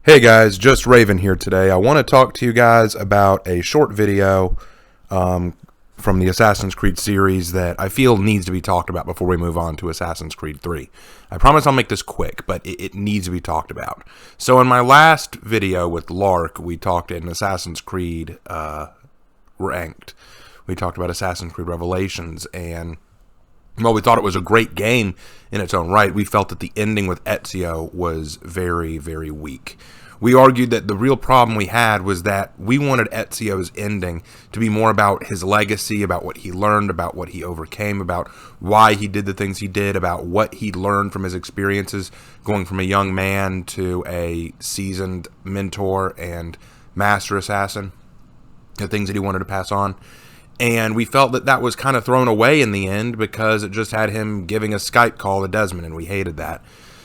Hey guys, just Raven here today. I want to talk to you guys about a short video from the Assassin's Creed series that I feel needs to be talked about before we move on to Assassin's Creed 3. I promise I'll make this quick, but it needs to be talked about. So in my last video with Lark, we talked in Assassin's Creed Ranked. We talked about Assassin's Creed Revelations, and while we thought it was a great game in its own right, we felt that the ending with Ezio was very, very weak. We argued that the real problem we had was that we wanted Ezio's ending to be more about his legacy, about what he learned, about what he overcame, about why he did the things he did, about what he learned from his experiences going from a young man to a seasoned mentor and master assassin, the things that he wanted to pass on. And we felt that that was kind of thrown away in the end because it just had him giving a Skype call to Desmond, and we hated that.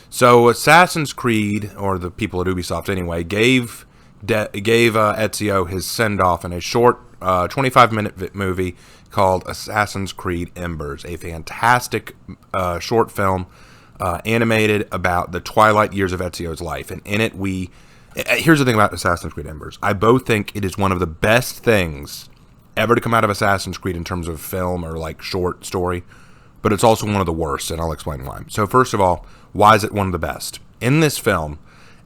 So Assassin's Creed, or the people at Ubisoft anyway, gave Ezio his send-off in a short 25-minute movie called Assassin's Creed Embers, a fantastic short film animated about the twilight years of Ezio's life. And in it, here's the thing about Assassin's Creed Embers. I both think it is one of the best things ever to come out of Assassin's Creed in terms of film or like short story, but it's also one of the worst, and I'll explain why. So first of all, why is it one of the best? In this film,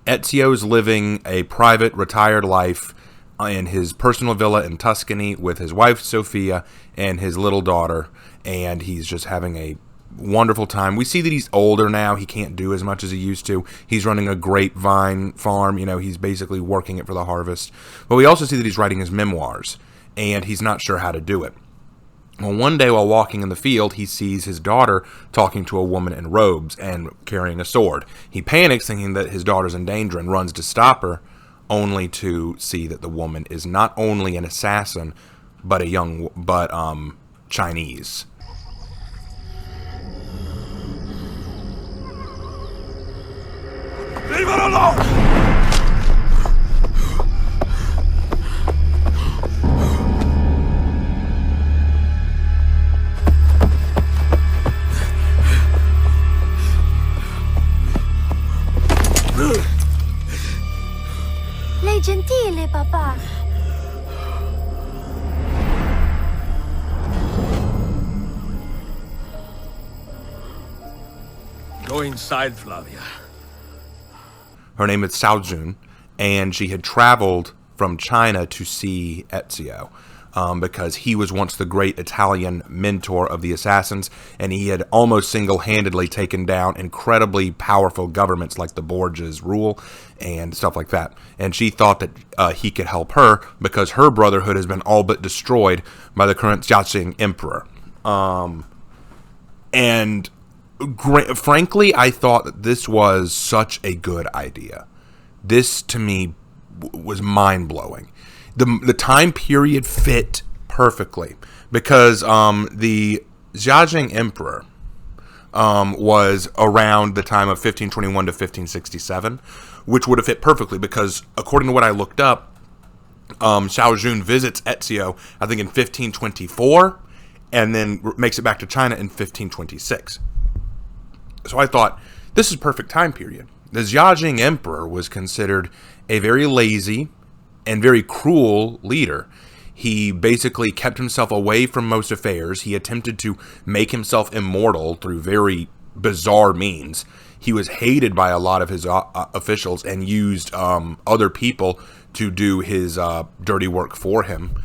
Ezio's living a private, retired life in his personal villa in Tuscany with his wife, Sofia, and his little daughter, and he's just having a wonderful time. We see that he's older now. He can't do as much as he used to. He's running a grapevine farm. He's basically working it for the harvest. But we also see that he's writing his memoirs, and he's not sure how to do it. Well, one day while walking in the field, he sees his daughter talking to a woman in robes and carrying a sword. He panics, thinking that his daughter's in danger, and runs to stop her, only to see that the woman is not only an assassin, but Chinese. Leave her alone! Lei gentile, papà. Go inside, Flavia. Her name is Xiaojun, and she had traveled from China to see Ezio because he was once the great Italian mentor of the assassins, and he had almost single-handedly taken down incredibly powerful governments like the Borgias rule and stuff like that. And she thought that he could help her because her brotherhood has been all but destroyed by the current Xiaojun emperor. Frankly, I thought that this was such a good idea. This, to me, was mind-blowing. The time period fit perfectly because the Xiaojun emperor was around the time of 1521 to 1567, which would have fit perfectly because, according to what I looked up, Shao Jun visits Ezio, I think, in 1524, and then makes it back to China in 1526. So I thought, this is perfect time period. The Xiaojun emperor was considered a very lazy and very cruel leader. He basically kept himself away from most affairs. He attempted to make himself immortal through very bizarre means. He was hated by a lot of his officials and used other people to do his dirty work for him.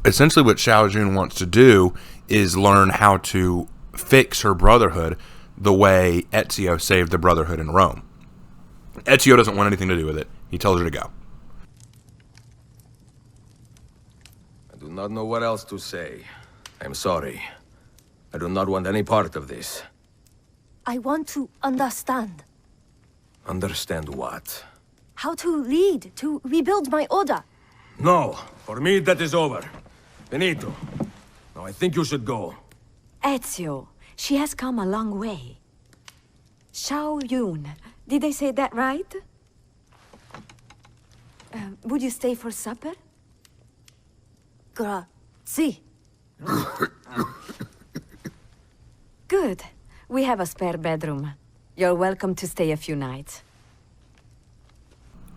Essentially what Shao Jun wants to do is learn how to fix her brotherhood the way Ezio saved the brotherhood in Rome. Ezio doesn't want anything to do with it. He tells her to go. I do not know what else to say. I'm sorry. I do not want any part of this. I want to understand. Understand what? How to lead, to rebuild my order. No, for me that is over. Benito, now I think you should go. Ezio, she has come a long way. Shao Jun, did I say that right? Would you stay for supper? Grazie. Good. We have a spare bedroom. You're welcome to stay a few nights.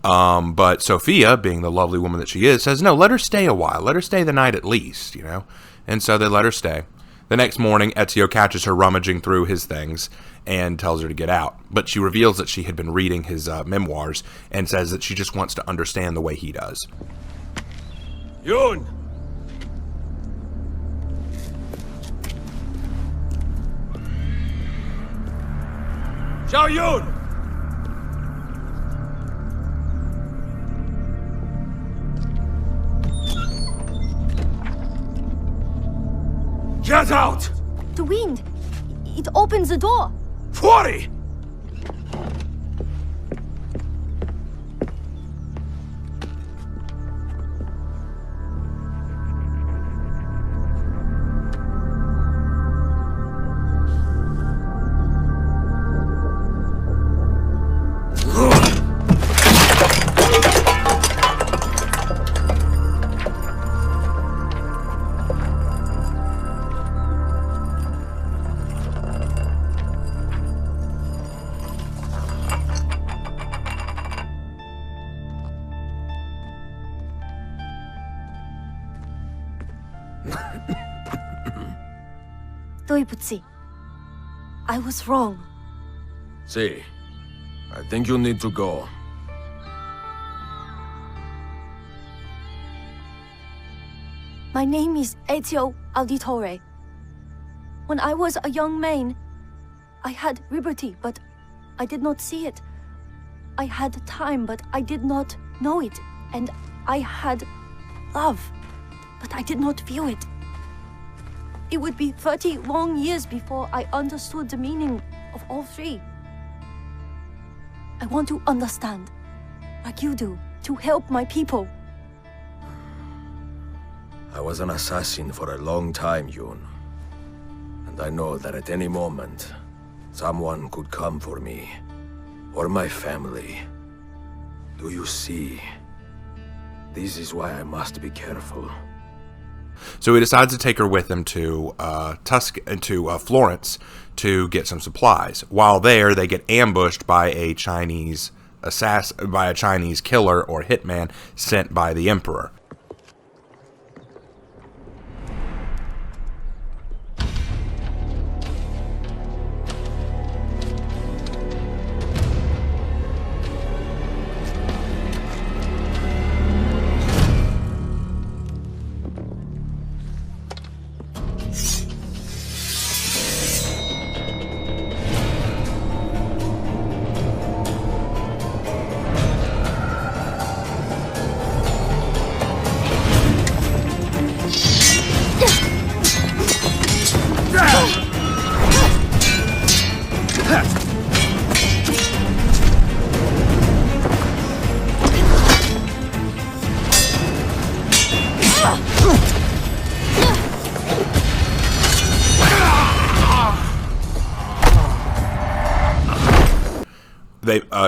But Sofia, being the lovely woman that she is, says, no, let her stay a while. Let her stay the night at least, you know? And so they let her stay. The next morning, Ezio catches her rummaging through his things and tells her to get out. But she reveals that she had been reading his memoirs and says that she just wants to understand the way he does. Jun! Xiaojun! Get out! The wind. It opens the door. Fuori! I was wrong. See, I think you need to go. My name is Ezio Auditore. When I was a young man, I had liberty, but I did not see it. I had time, but I did not know it. And I had love, but I did not feel it. It would be 30 long years before I understood the meaning of all three. I want to understand, like you do, to help my people. I was an assassin for a long time, Jun. And I know that at any moment, someone could come for me. Or my family. Do you see? This is why I must be careful. So he decides to take her with him to Florence to get some supplies. While there, they get ambushed by a Chinese killer or hitman sent by the Emperor.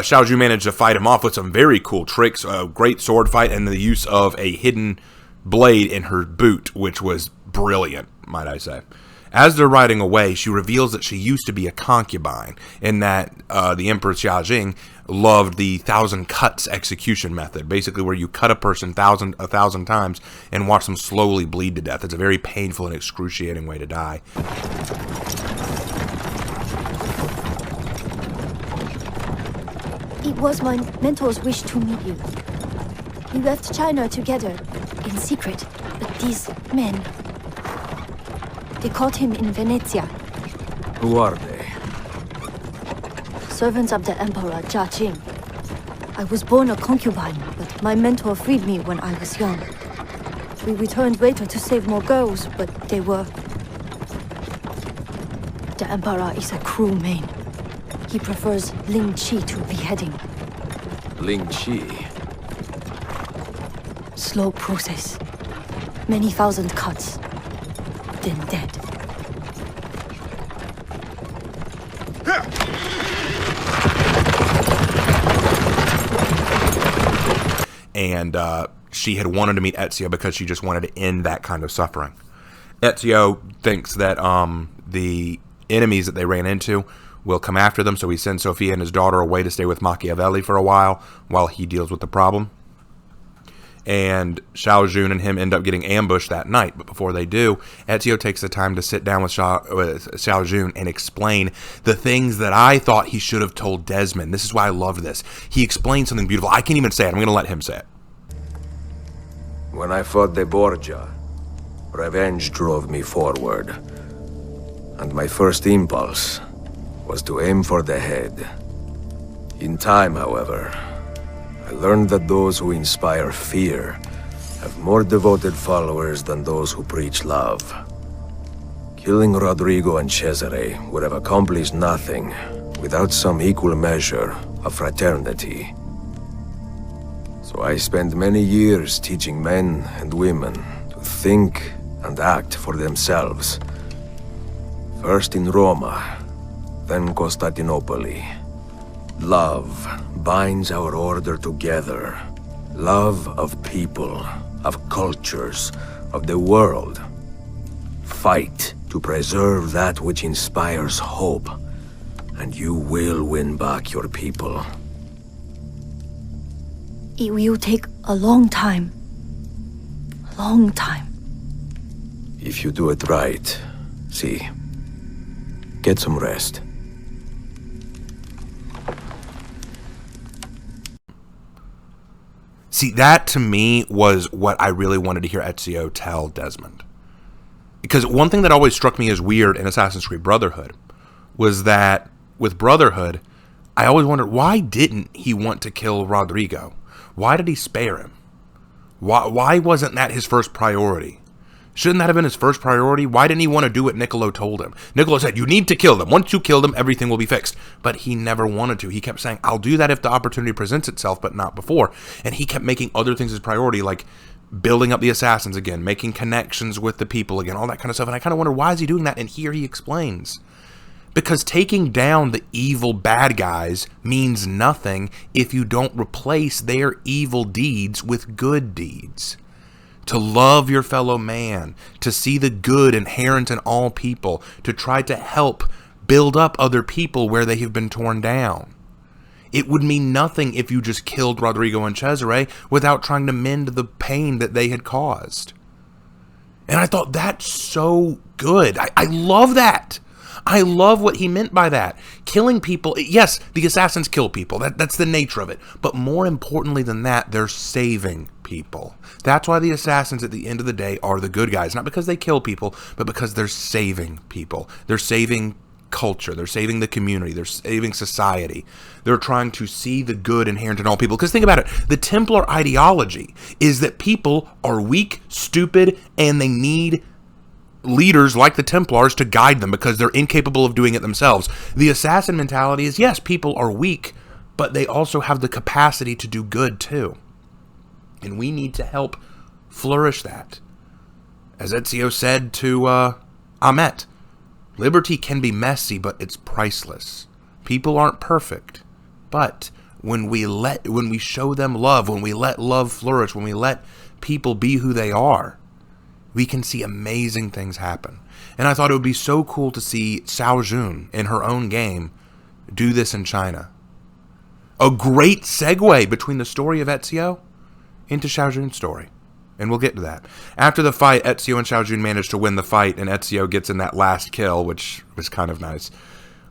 Shao Jun managed to fight him off with some very cool tricks, a great sword fight, and the use of a hidden blade in her boot, which was brilliant, might I say. As they're riding away, she reveals that she used to be a concubine, and that the Emperor Xiaojun loved the 1,000 cuts execution method, basically where you cut a person a thousand times and watch them slowly bleed to death. It's a very painful and excruciating way to die. It was my mentor's wish to meet you. We left China together, in secret, but these men... They caught him in Venezia. Who are they? Servants of the Emperor Jia. I was born a concubine, but my mentor freed me when I was young. We returned later to save more girls, but they were... The Emperor is a cruel man. He prefers Ling Qi to beheading. Ling Qi? Slow process. Many thousand cuts. Then dead. And she had wanted to meet Ezio because she just wanted to end that kind of suffering. Ezio thinks that the enemies that they ran into will come after them, so he sends Sofia and his daughter away to stay with Machiavelli for a while he deals with the problem. And Shao Jun and him end up getting ambushed that night. But before they do, Ezio takes the time to sit down with Shao Jun and explain the things that I thought he should have told Desmond. This is why I loved this. He explained something beautiful. I can't even say it. I'm going to let him say it. When I fought the Borgia, revenge drove me forward. And my first impulse was to aim for the head. In time, however, I learned that those who inspire fear have more devoted followers than those who preach love. Killing Rodrigo and Cesare would have accomplished nothing without some equal measure of fraternity. So I spent many years teaching men and women to think and act for themselves. First in Roma, then Constantinople. Love binds our order together. Love of people, of cultures, of the world. Fight to preserve that which inspires hope, and you will win back your people. It will take a long time. A long time. If you do it right, see, get some rest. See, that to me was what I really wanted to hear Ezio tell Desmond. Because one thing that always struck me as weird in Assassin's Creed Brotherhood was that with Brotherhood, I always wondered, why didn't he want to kill Rodrigo? Why did he spare him? Why wasn't that his first priority? Shouldn't that have been his first priority? Why didn't he want to do what Niccolo told him? Niccolo said, you need to kill them. Once you kill them, everything will be fixed. But he never wanted to. He kept saying, I'll do that if the opportunity presents itself, but not before. And he kept making other things his priority, like building up the assassins again, making connections with the people again, all that kind of stuff. And I kind of wonder, why is he doing that? And here he explains. Because taking down the evil bad guys means nothing if you don't replace their evil deeds with good deeds. To love your fellow man, to see the good inherent in all people, to try to help build up other people where they have been torn down. It would mean nothing if you just killed Rodrigo and Cesare without trying to mend the pain that they had caused. And I thought, that's so good. I love that. I love what he meant by that. Killing people, yes, the assassins kill people. That's the nature of it. But more importantly than that, they're saving people. That's why the assassins at the end of the day are the good guys. Not because they kill people, but because they're saving people. They're saving culture. They're saving the community. They're saving society. They're trying to see the good inherent in all people. Because think about it. The Templar ideology is that people are weak, stupid, and they need leaders like the Templars to guide them because they're incapable of doing it themselves. The assassin mentality is, yes, people are weak, but they also have the capacity to do good too. And we need to help flourish that. As Ezio said to Ahmet, liberty can be messy, but it's priceless. People aren't perfect, but when we show them love, when we let love flourish, when we let people be who they are, we can see amazing things happen. And I thought it would be so cool to see Xiaojun in her own game do this in China. A great segue between the story of Ezio into Xiaojun's story. And we'll get to that. After the fight, Ezio and Xiaojun manage to win the fight, and Ezio gets in that last kill, which was kind of nice.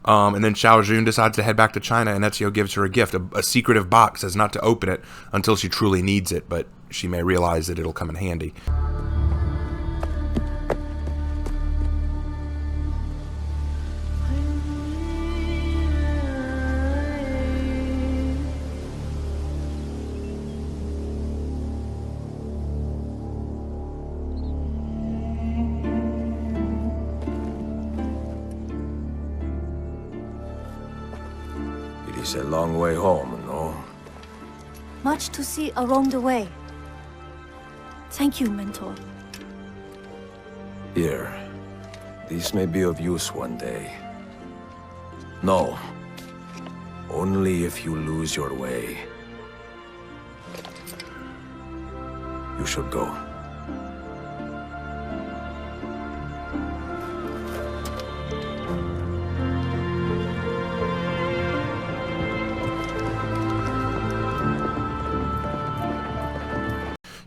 And then Xiaojun decides to head back to China, and Ezio gives her a gift, a secretive box, says not to open it until she truly needs it, but she may realize that it'll come in handy. It's a long way home, no? Much to see along the way. Thank you, Mentor. Here. This may be of use one day. No. Only if you lose your way. You should go.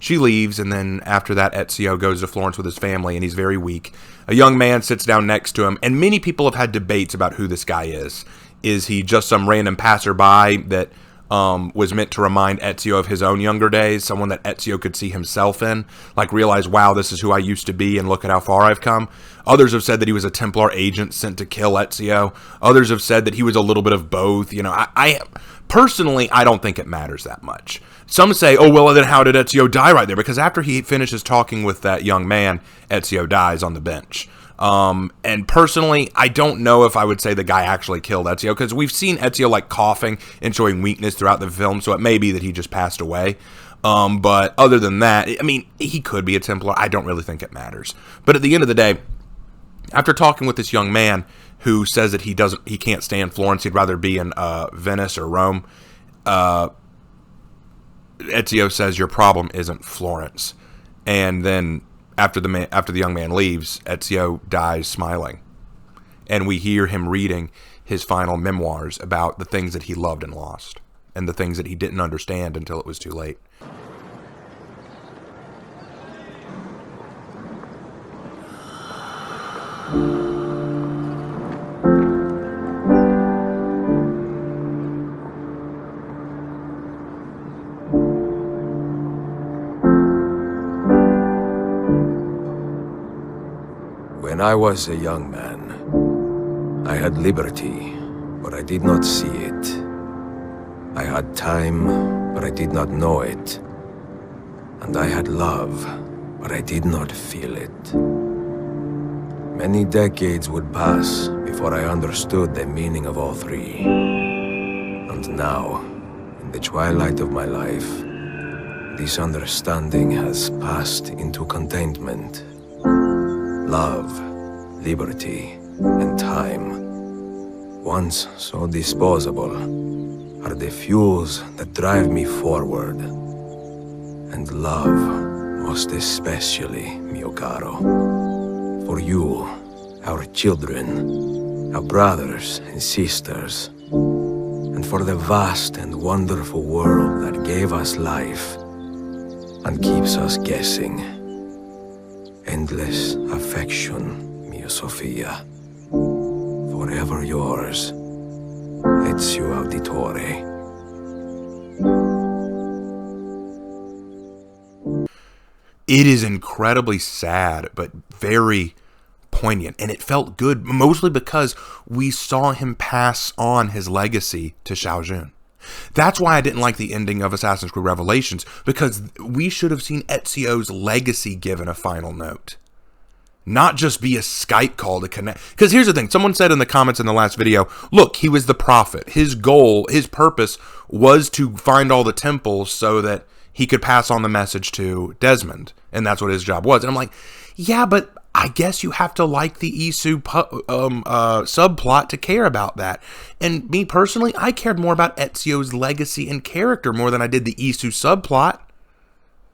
She leaves, and then after that, Ezio goes to Florence with his family, and he's very weak. A young man sits down next to him, and many people have had debates about who this guy is. Is he just some random passerby that was meant to remind Ezio of his own younger days, someone that Ezio could see himself in, like realize, wow, this is who I used to be, and look at how far I've come? Others have said that he was a Templar agent sent to kill Ezio. Others have said that he was a little bit of both. You know, I personally, I don't think it matters that much. Some say, oh, well, then how did Ezio die right there? Because after he finishes talking with that young man, Ezio dies on the bench. And personally, I don't know if I would say the guy actually killed Ezio, because we've seen Ezio like coughing and showing weakness throughout the film, so it may be that he just passed away. But other than that, I mean, he could be a Templar. I don't really think it matters. But at the end of the day, after talking with this young man who says that he can't stand Florence, he'd rather be in Venice or Rome, Ezio says, your problem isn't Florence. And then after the young man leaves, Ezio dies smiling. And we hear him reading his final memoirs about the things that he loved and lost, and the things that he didn't understand until it was too late. When I was a young man, I had liberty, but I did not see it. I had time, but I did not know it. And I had love, but I did not feel it. Many decades would pass before I understood the meaning of all three. And now, in the twilight of my life, this understanding has passed into contentment. Love, liberty, and time, once so disposable, are the fuels that drive me forward. And love, most especially, mio caro. For you, our children, our brothers and sisters, and for the vast and wonderful world that gave us life and keeps us guessing. Endless affection, mia Sofia. Forever yours, Ezio Auditore. It is incredibly sad, but very poignant, and it felt good, mostly because we saw him pass on his legacy to Shao Jun. That's why I didn't like the ending of Assassin's Creed Revelations, because we should have seen Ezio's legacy given a final note. Not just be a Skype call to connect. Because here's the thing, someone said in the comments in the last video, look, he was the prophet. His goal, his purpose was to find all the temples so that he could pass on the message to Desmond. And that's what his job was. And I'm like, yeah, but I guess you have to like the Isu subplot to care about that. And me personally, I cared more about Ezio's legacy and character more than I did the Isu subplot.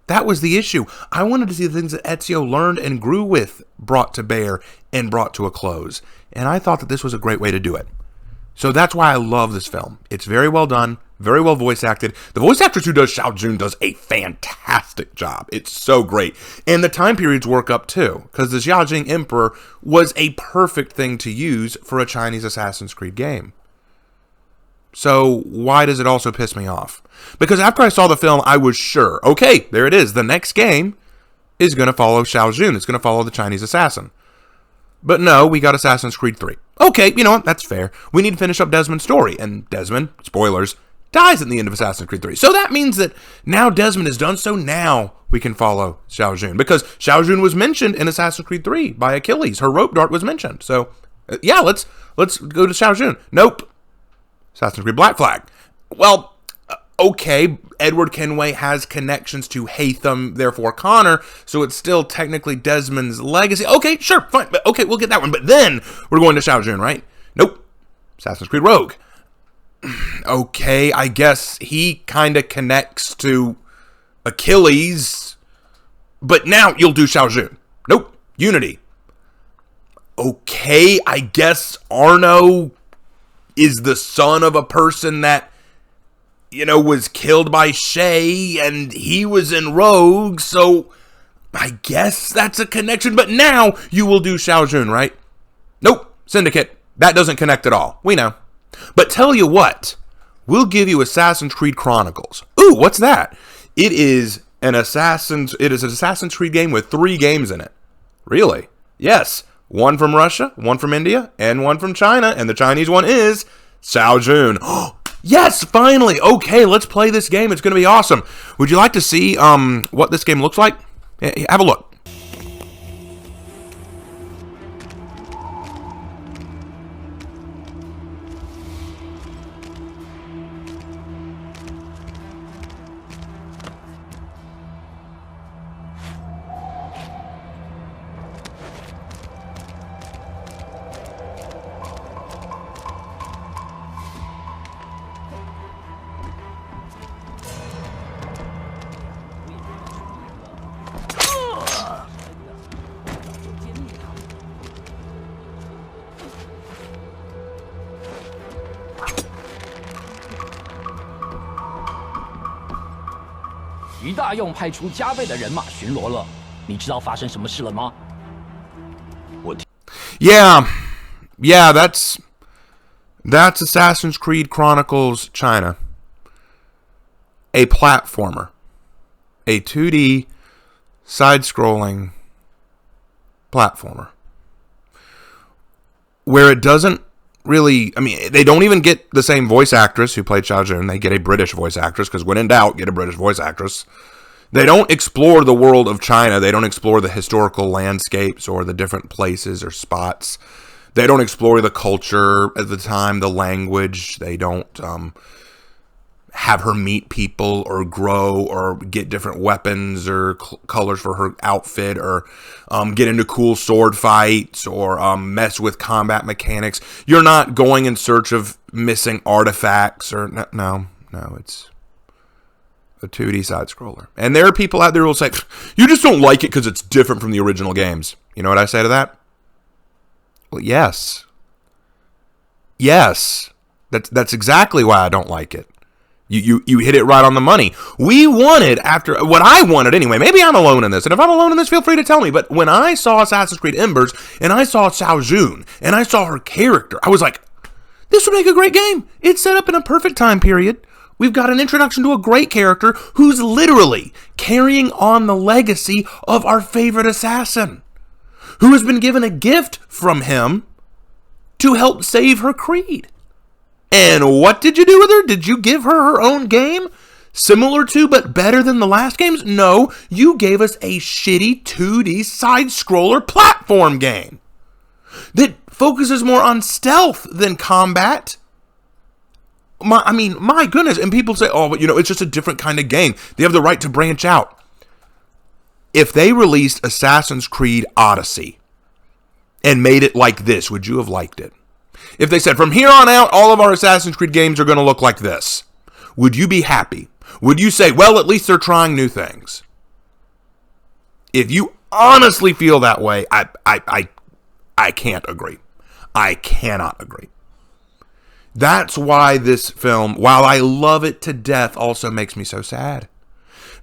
That was the issue. I wanted to see the things that Ezio learned and grew with brought to bear and brought to a close. And I thought that this was a great way to do it. So that's why I love this film. It's very well done, very well voice acted. The voice actress who does Shao Jun does a fantastic job. It's so great. And the time periods work up too, because the Xiaojun Emperor was a perfect thing to use for a Chinese Assassin's Creed game. So why does it also piss me off? Because after I saw the film, I was sure, okay, there it is. The next game is going to follow Shao Jun. It's going to follow the Chinese assassin. But no, we got Assassin's Creed 3. Okay, you know what? That's fair. We need to finish up Desmond's story. And Desmond, spoilers, dies at the end of Assassin's Creed 3. So that means that now Desmond is done, so now we can follow Shao Jun. Because Shao Jun was mentioned in Assassin's Creed 3 by Achilles. Her rope dart was mentioned. So, yeah, let's go to Shao Jun. Nope. Assassin's Creed Black Flag. Well, okay, Edward Kenway has connections to Haytham, therefore Connor, so it's still technically Desmond's legacy. Okay, sure, fine. But okay, we'll get that one. But then we're going to Shao Jun, right? Nope. Assassin's Creed Rogue. Okay, I guess he kind of connects to Achilles, but now you'll do Shao Jun. Nope. Unity. Okay, I guess Arno is the son of a person that was killed by Shay, and he was in Rogue, so I guess that's a connection. But now you will do Shao Jun, right? Nope, Syndicate. That doesn't connect at all. We know. But tell you what, we'll give you Assassin's Creed Chronicles. Ooh, what's that? It is an Assassin's Creed game with 3 games in it. Really? Yes. One from Russia, one from India, and one from China. And the Chinese one is Shao Jun. Yes, finally. Okay, let's play this game. It's going to be awesome. Would you like to see what this game looks like? Have a look. Yeah, that's Assassin's Creed Chronicles China. A platformer. A 2D side-scrolling platformer. Where it doesn't really, they don't even get the same voice actress who played Shao Jun. They get a British voice actress, because when in doubt, get a British voice actress. They don't explore the world of China. They don't explore the historical landscapes or the different places or spots. They don't explore the culture at the time, the language. They don't have her meet people or grow or get different weapons or colors for her outfit or get into cool sword fights or mess with combat mechanics. You're not going in search of missing artifacts or no, it's a 2D side-scroller. And there are people out there who will say, you just don't like it because it's different from the original games. You know what I say to that? Well, yes. Yes. That's exactly why I don't like it. You hit it right on the money. We wanted, after what I wanted anyway, maybe I'm alone in this, and if I'm alone in this, feel free to tell me, but when I saw Assassin's Creed Embers, and I saw Shao Jun, and I saw her character, I was like, this would make a great game. It's set up in a perfect time period. We've got an introduction to a great character who's literally carrying on the legacy of our favorite assassin, who has been given a gift from him to help save her creed. And what did you do with her? Did you give her her own game? Similar to, but better than the last games? No, you gave us a shitty 2D side-scroller platform game that focuses more on stealth than combat. My goodness. And people say, oh, but it's just a different kind of game. They have the right to branch out. If they released Assassin's Creed Odyssey and made it like this, would you have liked it? If they said, from here on out, all of our Assassin's Creed games are going to look like this, would you be happy? Would you say, well, at least they're trying new things? If you honestly feel that way, I can't agree. I cannot agree. That's why this film, while I love it to death, also makes me so sad.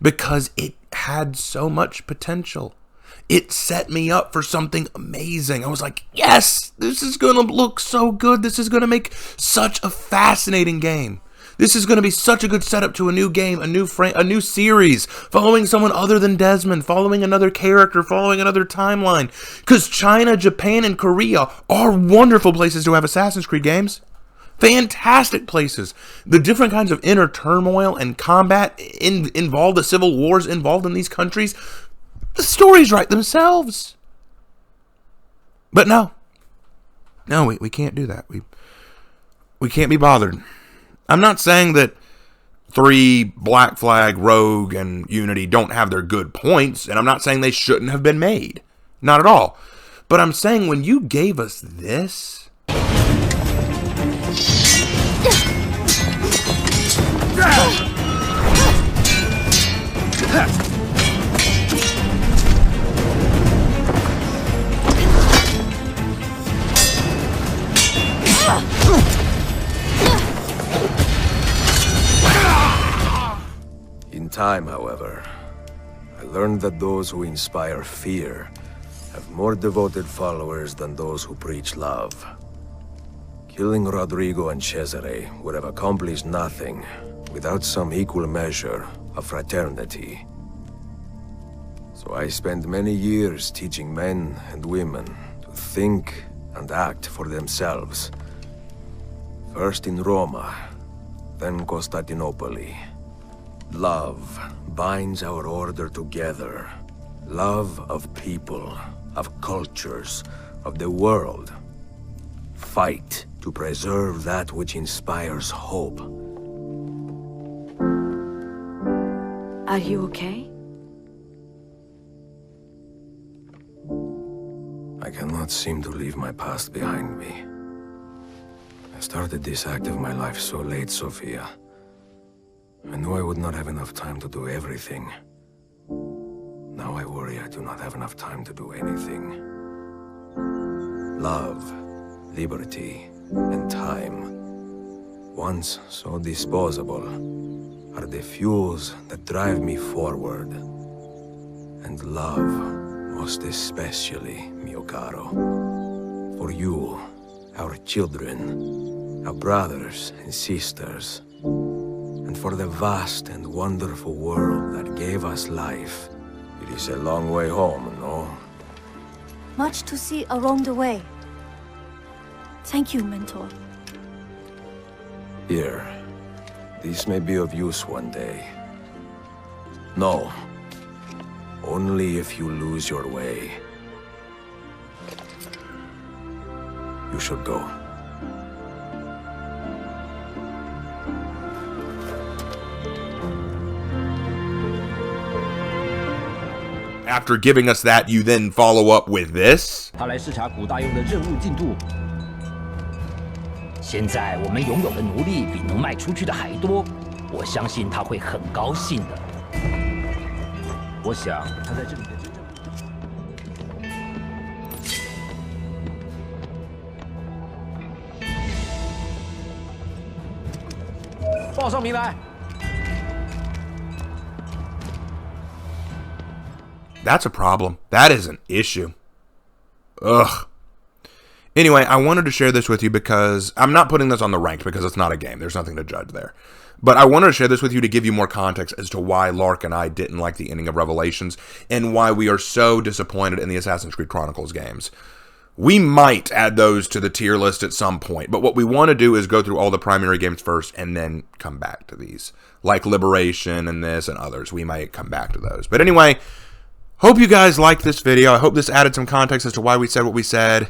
Because it had so much potential. It set me up for something amazing. I was like, yes, this is going to look so good. This is going to make such a fascinating game. This is going to be such a good setup to a new game, a new series, following someone other than Desmond, following another character, following another timeline. Because China, Japan, and Korea are wonderful places to have Assassin's Creed games. Fantastic places. The different kinds of inner turmoil and combat involved, the civil wars involved in these countries. The stories write themselves. But no, we can't do that. We can't be bothered. I'm not saying that 3, Black Flag, Rogue, and Unity don't have their good points, and I'm not saying they shouldn't have been made. Not at all. But I'm saying when you gave us this... time, however, I learned that those who inspire fear have more devoted followers than those who preach love. Killing Rodrigo and Cesare would have accomplished nothing without some equal measure of fraternity. So I spent many years teaching men and women to think and act for themselves. First in Roma, then Constantinople. Love binds our order together. Love of people, of cultures, of the world. Fight to preserve that which inspires hope. Are you okay? I cannot seem to leave my past behind me. I started this act of my life so late, Sofia. I knew I would not have enough time to do everything. Now I worry I do not have enough time to do anything. Love, liberty, and time, once so disposable, are the fuels that drive me forward. And love, most especially, mio caro. For you, our children, our brothers and sisters, and for the vast and wonderful world that gave us life. It is a long way home, no? Much to see along the way. Thank you, Mentor. Here, this may be of use one day. No. Only if you lose your way. You should go. After giving us that, you then follow up with this? 他来视察古大用的任务进度。现在我们拥有的奴隶比能卖出去的还多，我相信他会很高兴的。我想他在这里的真正。报上名来。 That's a problem. That is an issue. Ugh. Anyway, I wanted to share this with you because I'm not putting this on the ranked because it's not a game. There's nothing to judge there. But I wanted to share this with you to give you more context as to why Lark and I didn't like the ending of Revelations and why we are so disappointed in the Assassin's Creed Chronicles games. We might add those to the tier list at some point, but what we want to do is go through all the primary games first and then come back to these. Like Liberation and this and others. We might come back to those. But anyway, hope you guys liked this video. I hope this added some context as to why we said what we said.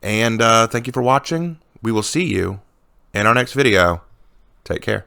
And thank you for watching. We will see you in our next video. Take care.